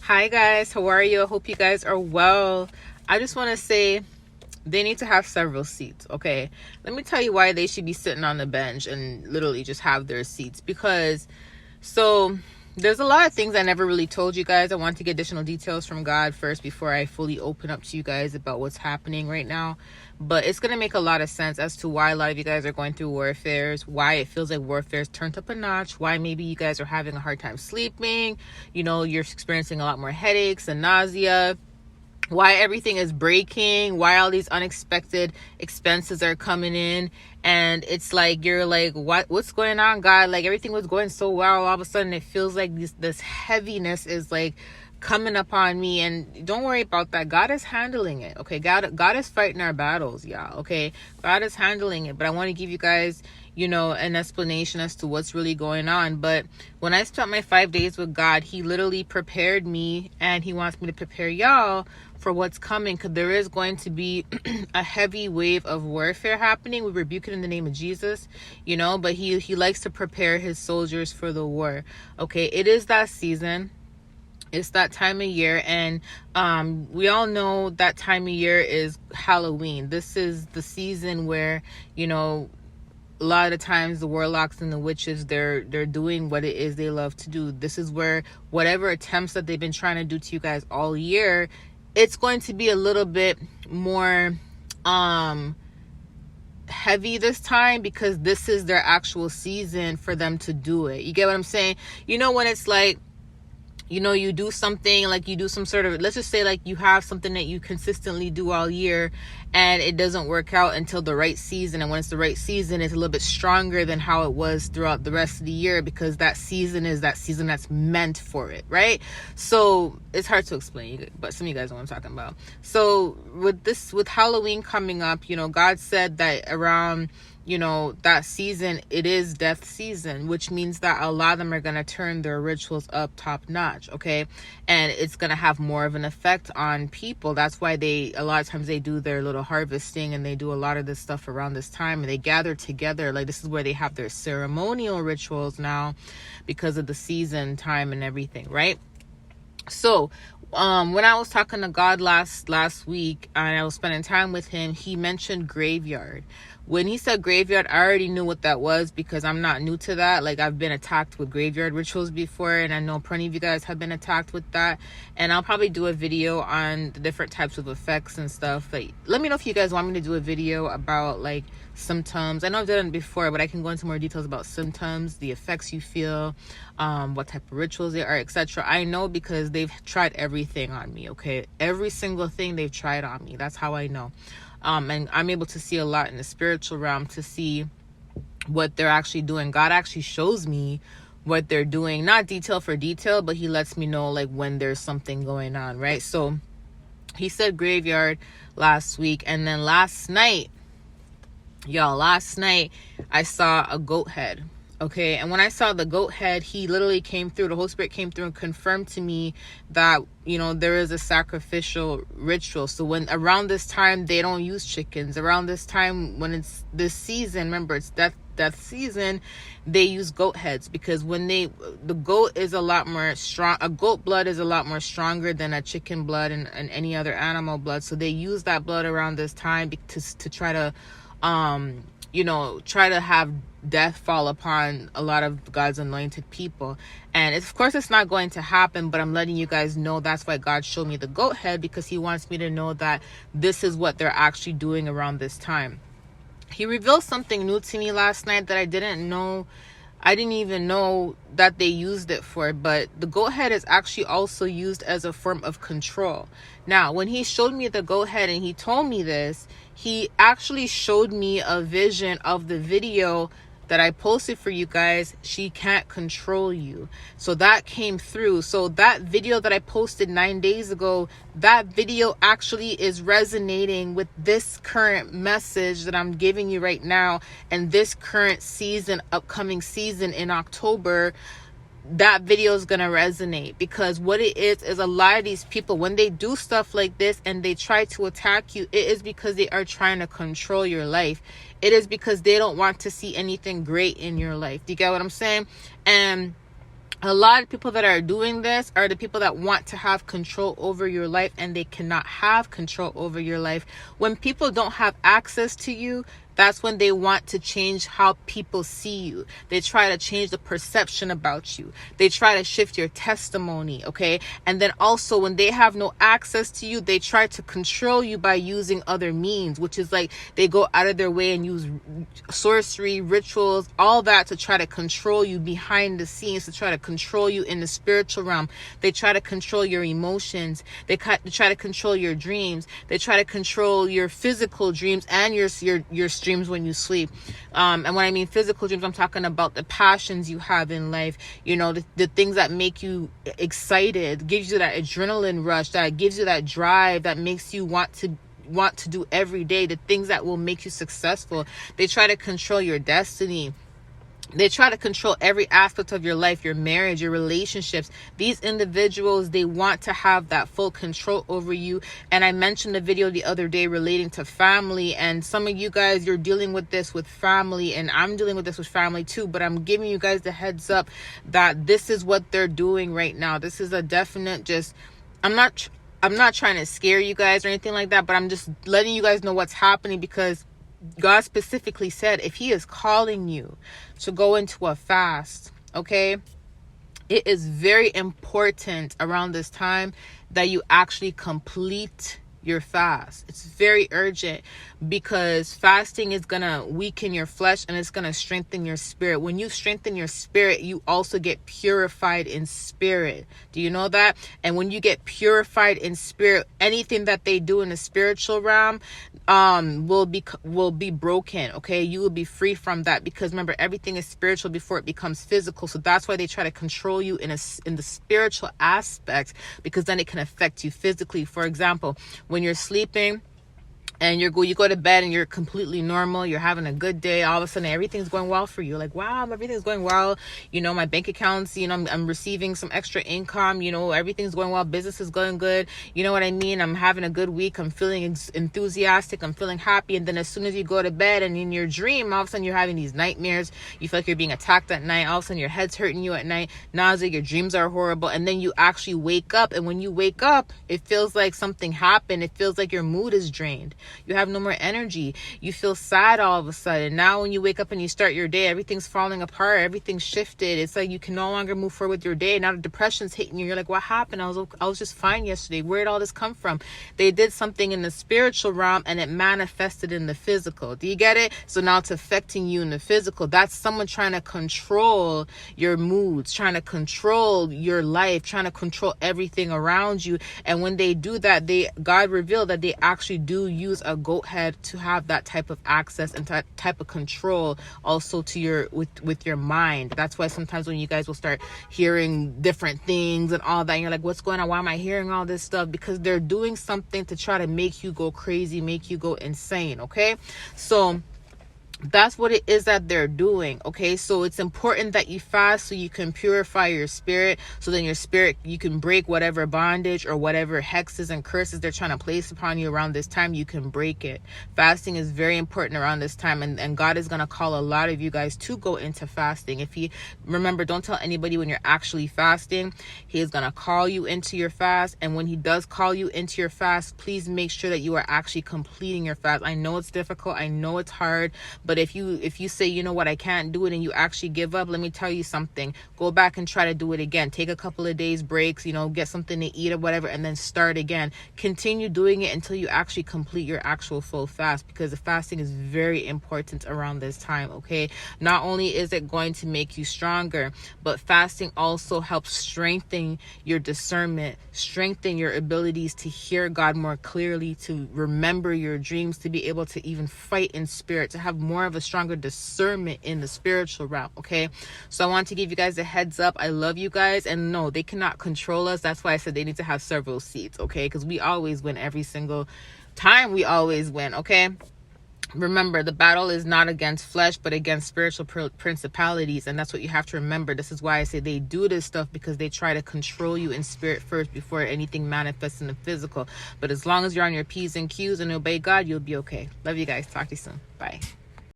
Hi guys, how are you? I hope you guys are well. I just want to say they need to have several seats, okay? Let me tell you why they should be sitting on the bench and literally just have their seats. So there's a lot of things I never really told you guys. I want to get additional details from God first before I fully open up to you guys about what's happening right now. But it's going to make a lot of sense as to why a lot of you guys are going through warfares, why it feels like warfare's turned up a notch, why maybe you guys are having a hard time sleeping, you're experiencing a lot more headaches and nausea, why everything is breaking, why all these unexpected expenses are coming in. And it's like you're like, what's going on, God? Like everything was going so well, all of a sudden it feels like this heaviness is like coming upon me. And don't worry about that. God is handling it. Okay, God is fighting our battles, y'all. Okay, God is handling it. But I want to give you guys an explanation as to what's really going on. But when I spent my 5 days with God, he literally prepared me, and he wants me to prepare y'all for what's coming, because there is going to be a heavy wave of warfare happening. We rebuke it in the name of Jesus, but he likes to prepare his soldiers for the war. Okay, it is that season. It's that time of year, and we all know that time of year is Halloween. This is the season where, a lot of the times the warlocks and the witches, they're doing what it is they love to do. This is where whatever attempts that they've been trying to do to you guys all year, it's going to be a little bit more heavy this time, because this is their actual season for them to do it. You get what I'm saying? When it's like, you do something, like you do some sort of, let's just say like you have something that you consistently do all year and it doesn't work out until the right season. And when it's the right season, it's a little bit stronger than how it was throughout the rest of the year, because that season is that season that's meant for it, right? So it's hard to explain, but some of you guys know what I'm talking about. So with Halloween coming up, God said that around that season, it is death season, which means that a lot of them are going to turn their rituals up top notch. Okay. And it's going to have more of an effect on people. That's why a lot of times they do their little harvesting, and they do a lot of this stuff around this time, and they gather together. Like this is where they have their ceremonial rituals now, because of the season time and everything. Right. So when I was talking to God last week and I was spending time with him, he mentioned graveyard. When he said graveyard, I already knew what that was, because I'm not new to that. Like, I've been attacked with graveyard rituals before, and I know plenty of you guys have been attacked with that. And I'll probably do a video on the different types of effects and stuff. Like, let me know if you guys want me to do a video about like symptoms. I know I've done it before, but I can go into more details about symptoms, the effects you feel, what type of rituals they are, etc. I know because they've tried everything on me. Okay, every single thing they've tried on me. That's how I know. And I'm able to see a lot in the spiritual realm to see what they're actually doing. God actually shows me what they're doing, not detail for detail, but he lets me know like when there's something going on, right? So he said graveyard last week, and then last night I saw a goat head. Okay, and when I saw the goat head, he literally came through, the Holy Spirit came through and confirmed to me that, there is a sacrificial ritual. So when around this time, they don't use chickens. Around this time, when it's this season, remember, it's death season, they use goat heads, because when the goat is a lot more strong, a goat blood is a lot more stronger than a chicken blood and any other animal blood. So they use that blood around this time to try to, try to have death fall upon a lot of God's anointed people. And of course it's not going to happen, but I'm letting you guys know that's why God showed me the goat head, because he wants me to know that this is what they're actually doing around this time. He revealed something new to me last night that I didn't know. I didn't even know that they used it for, but the goat head is actually also used as a form of control. Now, when he showed me the goat head and he told me this, he actually showed me a vision of the video that I posted for you guys. She can't control you. So that came through. So that video that I posted 9 days ago, that video actually is resonating with this current message that I'm giving you right now, and this current season, upcoming season in October. That video is going to resonate, because what it is a lot of these people, when they do stuff like this and they try to attack you, it is because they are trying to control your life. It is because they don't want to see anything great in your life. Do you get what I'm saying? And A lot of people that are doing this are the people that want to have control over your life, and they cannot have control over your life. When people don't have access to you, that's when they want to change how people see you. They try to change the perception about you. They try to shift your testimony, okay? And then also when they have no access to you, they try to control you by using other means, which is like they go out of their way and use sorcery, rituals, all that to try to control you behind the scenes, to try to control you in the spiritual realm. They try to control your emotions. They try to control your dreams. They try to control your physical dreams and your dreams when you sleep. And when I mean physical dreams, I'm talking about the passions you have in life, you know, the things that make you excited, gives you that adrenaline rush, that gives you that drive, that makes you want to do every day, the things that will make you successful. They try to control your destiny. They try to control every aspect of your life, your marriage, your relationships. These individuals, they want to have that full control over you. And I mentioned a video the other day relating to family. And some of you guys, you're dealing with this with family. And I'm dealing with this with family too. But I'm giving you guys the heads up that this is what they're doing right now. This is a definite I'm not trying to scare you guys or anything like that. But I'm just letting you guys know what's happening, because God specifically said if he is calling you to go into a fast, okay, it is very important around this time that you actually complete your fast. It's very urgent, because fasting is gonna weaken your flesh and it's gonna strengthen your spirit. When you strengthen your spirit, you also get purified in spirit. Do you know that? And when you get purified in spirit, anything that they do in the spiritual realm will be broken. Okay, you will be free from that, because remember, everything is spiritual before it becomes physical. So that's why they try to control you in the spiritual aspect, because then it can affect you physically. For example, when you're sleeping and you go to bed and you're completely normal, you're having a good day, all of a sudden everything's going well for you. Like, wow, everything's going well. You know, my bank accounts, you know, I'm receiving some extra income, you know, everything's going well. Business is going good. You know what I mean? I'm having a good week. I'm feeling enthusiastic. I'm feeling happy. And then as soon as you go to bed and in your dream, all of a sudden you're having these nightmares. You feel like you're being attacked at night. All of a sudden your head's hurting you at night. Nausea, your dreams are horrible. And then you actually wake up. And when you wake up, it feels like something happened. It feels like your mood is drained. You have no more energy. You feel sad all of a sudden. Now when you wake up and you start your day, everything's falling apart. Everything's shifted. It's like you can no longer move forward with your day. Now the depression's hitting you. You're like, what happened? I was just fine yesterday. Where did all this come from? They did something in the spiritual realm and it manifested in the physical. Do you get it? So now it's affecting you in the physical. That's someone trying to control your moods, trying to control your life, trying to control everything around you. And when they do that, God revealed that they actually do use a goat head to have that type of access and that type of control also to with your mind. That's why sometimes when you guys will start hearing different things and all that, and you're like, what's going on? Why am I hearing all this stuff? Because they're doing something to try to make you go crazy, make you go insane. Okay, so that's what it is that they're doing. Okay, so it's important that you fast so you can purify your spirit, so then your spirit, you can break whatever bondage or whatever hexes and curses they're trying to place upon you around this time. You can break it. Fasting is very important around this time, and God is going to call a lot of you guys to go into fasting. Remember, don't tell anybody when you're actually fasting. He is going to call you into your fast, and when he does call you into your fast, please make sure that you are actually completing your fast. I know it's difficult, I know it's hard, but if you say, you know what, I can't do it, and you actually give up, let me tell you something. Go back and try to do it again. Take a couple of days breaks, you know, get something to eat or whatever, and then start again. Continue doing it until you actually complete your actual full fast, because the fasting is very important around this time. Okay, not only is it going to make you stronger, but fasting also helps strengthen your discernment, strengthen your abilities to hear God more clearly, to remember your dreams, to be able to even fight in spirit, to have more of a stronger discernment in the spiritual realm. Okay, so I want to give you guys a heads up. I love you guys, and no, they cannot control us. That's why I said they need to have several seats. Okay, because we always win every single time. We always win. Okay, remember, the battle is not against flesh but against spiritual principalities, and that's what you have to remember. This is why I say they do this stuff, because they try to control you in spirit first before anything manifests in the physical. But as long as you're on your P's and Q's and obey God, you'll be okay. Love you guys. Talk to you soon. Bye.